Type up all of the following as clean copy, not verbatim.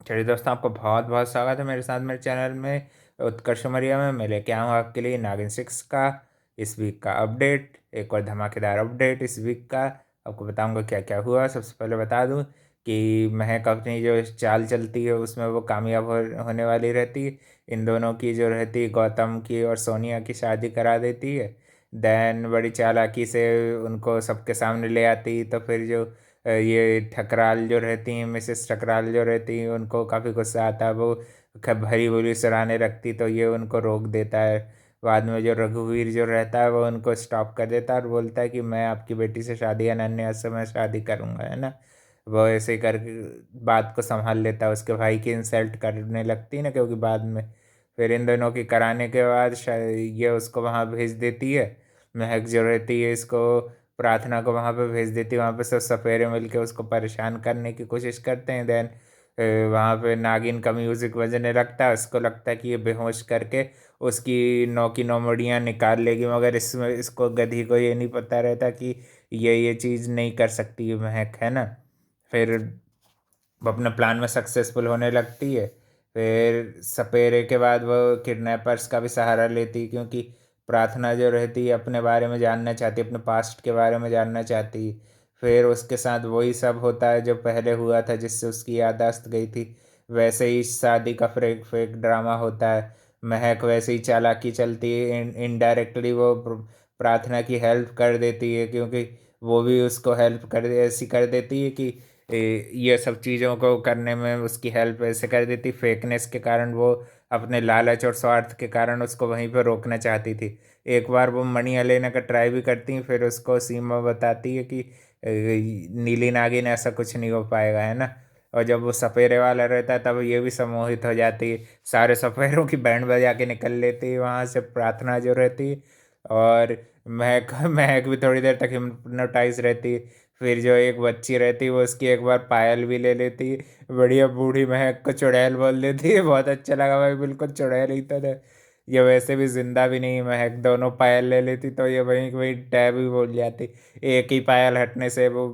चलिए दोस्तों, आपको बहुत बहुत स्वागत है मेरे साथ मेरे चैनल में उत्कर्ष उमरिया में। मैं लेके आऊँ आपके लिए नागिन 6 का इस वीक का अपडेट, एक और धमाकेदार अपडेट इस वीक का। आपको बताऊंगा क्या क्या हुआ। सबसे पहले बता दूं कि महक अपनी जो चाल चलती है उसमें वो कामयाब होने वाली रहती है। इन दोनों की जो रहती है, गौतम की और सोनिया की शादी करा देती है। देन बड़ी चालाकी से उनको सबके सामने ले आती, तो फिर जो ये ठकराल जो रहती हैं, मिसेस ठकराल जो रहती हैं, उनको काफ़ी गुस्सा आता है। वो भरी बोली सराहने रखती तो ये उनको रोक देता है। बाद में जो रघुवीर जो रहता है वो उनको स्टॉप कर देता है और बोलता है कि मैं आपकी बेटी से शादी अनन्या से मैं शादी करूँगा, है ना। वो ऐसे ही करके बात को संभाल लेता है। उसके भाई की इंसल्ट करने लगती है ना, क्योंकि बाद में फिर इन दोनों की कराने के बाद शायद ये उसको वहाँ भेज देती है। महक जो रहती है इसको, प्रार्थना को वहाँ पे भेज देती है। वहाँ पे सब सपेरे मिलके उसको परेशान करने की कोशिश करते हैं। देन वहाँ पे नागिन का म्यूजिक बजने लगता है। उसको लगता है कि ये बेहोश करके उसकी नौ की नौ मुड़ियाँ निकाल लेगी, मगर इसमें इसको गधी को ये नहीं पता रहता कि ये चीज़ नहीं कर सकती ये महक, है ना। फिर वो अपने प्लान में सक्सेसफुल होने लगती है। फिर सपेरे के बाद वो किडनैपर्स का भी सहारा लेती है, क्योंकि प्रार्थना जो रहती है अपने बारे में जानना चाहती है, अपने पास्ट के बारे में जानना चाहती है। फिर उसके साथ वही सब होता है जो पहले हुआ था, जिससे उसकी याददाश्त गई थी। वैसे ही शादी का फेक फेक ड्रामा होता है। महक वैसे ही चालाकी चलती है, इनडायरेक्टली वो प्रार्थना की हेल्प कर देती है, क्योंकि वो भी उसको हेल्प कर ऐसी कर देती है कि ये सब चीज़ों को करने में उसकी हेल्प ऐसे कर देती। फेकनेस के कारण वो अपने लालच और स्वार्थ के कारण उसको वहीं पर रोकना चाहती थी। एक बार वो मणियाँ लेने का ट्राई भी करती हैं, फिर उसको सीमा बताती है कि नीली नागिन ऐसा कुछ नहीं हो पाएगा, है ना। और जब वो सपेरे वाला रहता है तब ये भी सम्मोहित हो जाती है। सारे सपेरों की बैंड बजा के निकल लेती है वहाँ से प्रार्थना जो रहती है। और महक महक भी थोड़ी देर तक हिप्नोटाइज रहती है। फिर जो एक बच्ची रहती है वो उसकी एक बार पायल भी ले लेती है। बढ़िया बूढ़ी महक को चुड़ैल बोल देती है। बहुत अच्छा लगा भाई, बिल्कुल चुड़ैल ही तो है। ये वैसे भी जिंदा भी नहीं है महक, दोनों पायल ले लेती तो ये वहीं वहीं टैब भी बोल जाती। एक ही पायल हटने से वो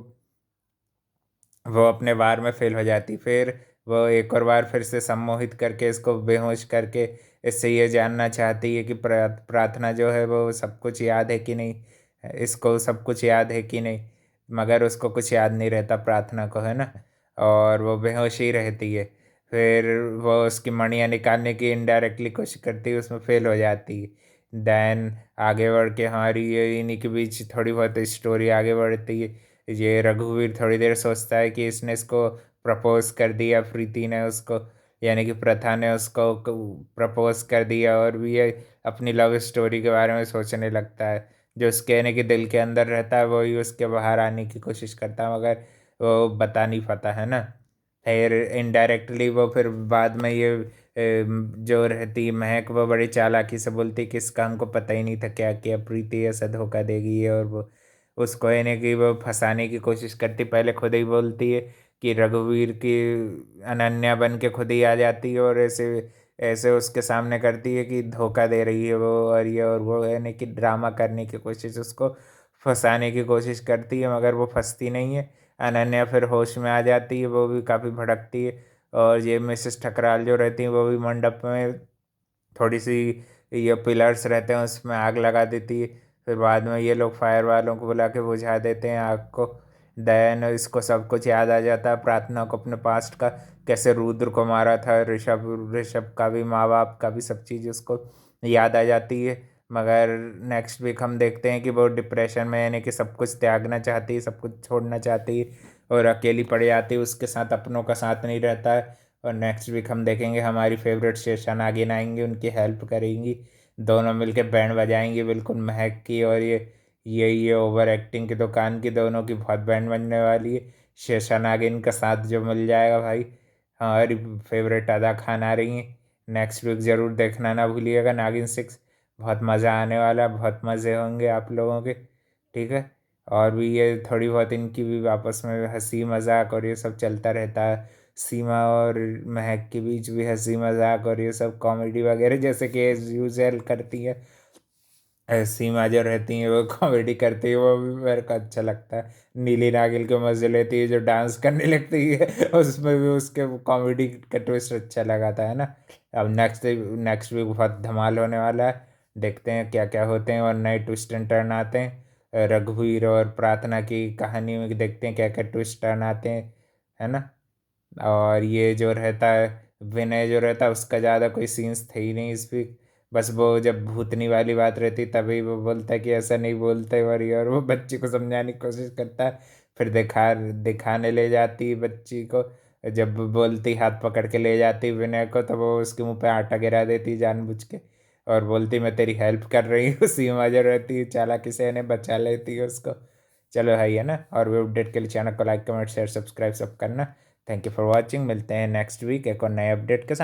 अपने वार में फेल हो जाती। फिर वो एक और बार फिर से सम्मोहित करके इसको बेहोश करके इससे ये जानना चाहती है कि प्रार्थना जो है वो सब कुछ याद है कि नहीं, इसको सब कुछ याद है कि नहीं। मगर उसको कुछ याद नहीं रहता प्रार्थना को, है ना। और वो बेहोश ही रहती है। फिर वो उसकी मणियाँ निकालने की इनडायरेक्टली कोशिश करती है, उसमें फेल हो जाती है। देन आगे बढ़ के हमारी ये इन्हीं के बीच थोड़ी बहुत स्टोरी आगे बढ़ती है। ये रघुवीर थोड़ी देर सोचता है कि इसने इसको प्रपोज कर दिया, प्रीति ने उसको, यानी कि प्रथा ने उसको प्रपोज कर दिया। और भी ये अपनी लव स्टोरी के बारे में सोचने लगता है। जो उसके यानी कि दिल के अंदर रहता है वही उसके बाहर आने की कोशिश करता है, मगर वो बता नहीं पाता, है ना। फिर इनडायरेक्टली वो फिर बाद में ये जो रहती महक वो बड़ी चालाकी से बोलती कि इसका हमको पता ही नहीं था क्या किया, प्रीति ऐसा धोखा देगी है। और वो उसको यानी कि वो फंसाने की कोशिश करती। पहले खुद ही बोलती है कि रघुवीर की अनन्या बन के खुद ही आ जाती है और ऐसे ऐसे उसके सामने करती है कि धोखा दे रही है वो और ये और वो, यानी कि ड्रामा करने की कोशिश, उसको फंसाने की कोशिश करती है, मगर वो फंसती नहीं है। अनन्या फिर होश में आ जाती है, वो भी काफ़ी भड़कती है। और ये मिसेस ठकराल जो रहती हैं वो भी मंडप में थोड़ी सी ये पिलर्स रहते हैं उसमें आग लगा देती है। फिर बाद में ये लोग फायर वालों को बुला के बुझा देते हैं आग को। दयन इसको सब कुछ याद आ जाता है, प्रार्थना को अपने पास्ट का, कैसे रुद्र को मारा था, ऋषभ ऋषभ का भी, माँ बाप का भी, सब चीज़ उसको याद आ जाती है। मगर नेक्स्ट वीक हम देखते हैं कि वो डिप्रेशन में, यानी कि सब कुछ त्यागना चाहती है, सब कुछ छोड़ना चाहती है और अकेली पड़ जाती है, उसके साथ अपनों का साथ नहीं रहता है। और नेक्स्ट वीक हम देखेंगे हमारी फेवरेट शेषा नागिन आएंगी, उनकी हेल्प करेंगी। दोनों मिलके बैंड बजाएंगे, बिल्कुल महक की और ये ओवर एक्टिंग की दुकान की, दोनों की बहुत बैंड बजने वाली है। शेषा नागिन का साथ जो मिल जाएगा भाई, हमारी फेवरेट अदा खान आ रही हैं। नेक्स्ट वीक ज़रूर देखना ना भूलिएगा नागिन 6। बहुत मज़ा आने वाला, बहुत मज़े होंगे आप लोगों के, ठीक है। और भी ये थोड़ी बहुत इनकी भी आपस में हंसी मजाक और ये सब चलता रहता है। सीमा और महक के बीच भी हंसी मजाक और ये सब कॉमेडी वगैरह जैसे कि एज यूजल करती है। सीमा जो रहती है वो कॉमेडी करती है, वो भी मेरे को अच्छा लगता है। नीली नागिल के मजे लेती है, जो डांस करने लगती है उसमें भी उसके कॉमेडी का ट्विस्ट अच्छा लगाता है ना। अब नेक्स्ट वीक बहुत धमाल होने वाला है। देखते हैं क्या क्या होते हैं और नए ट्विस्ट एंड टर्न आते हैं। रघुवीर और प्रार्थना की कहानी में देखते हैं क्या क्या ट्विस्ट टर्न आते हैं, है ना। और ये जो रहता है, विनय जो रहता है, उसका ज़्यादा कोई सीन्स थे ही नहीं इस वीक। बस वो जब भूतनी वाली बात रहती तभी वो बोलता है कि ऐसा नहीं बोलते, और वो बच्ची को समझाने की कोशिश करता है। फिर दिखाने ले जाती है बच्ची को। जब बोलती, हाथ पकड़ के ले जाती विनय को, तो वो उसके मुंह पे आटा गिरा देती जानबूझ के। और बोलती मैं तेरी हेल्प कर रही हूँ सीमा जो रहती है चालाकी से इन्हें बचा लेती है उसको। चलो भाई, है ना। और भी अपडेट के लिए चैनल को लाइक कमेंट शेयर सब्सक्राइब सब करना। Thank you for watching. मिलते हैं नेक्स्ट वीक एक और नए अपडेट के साथ।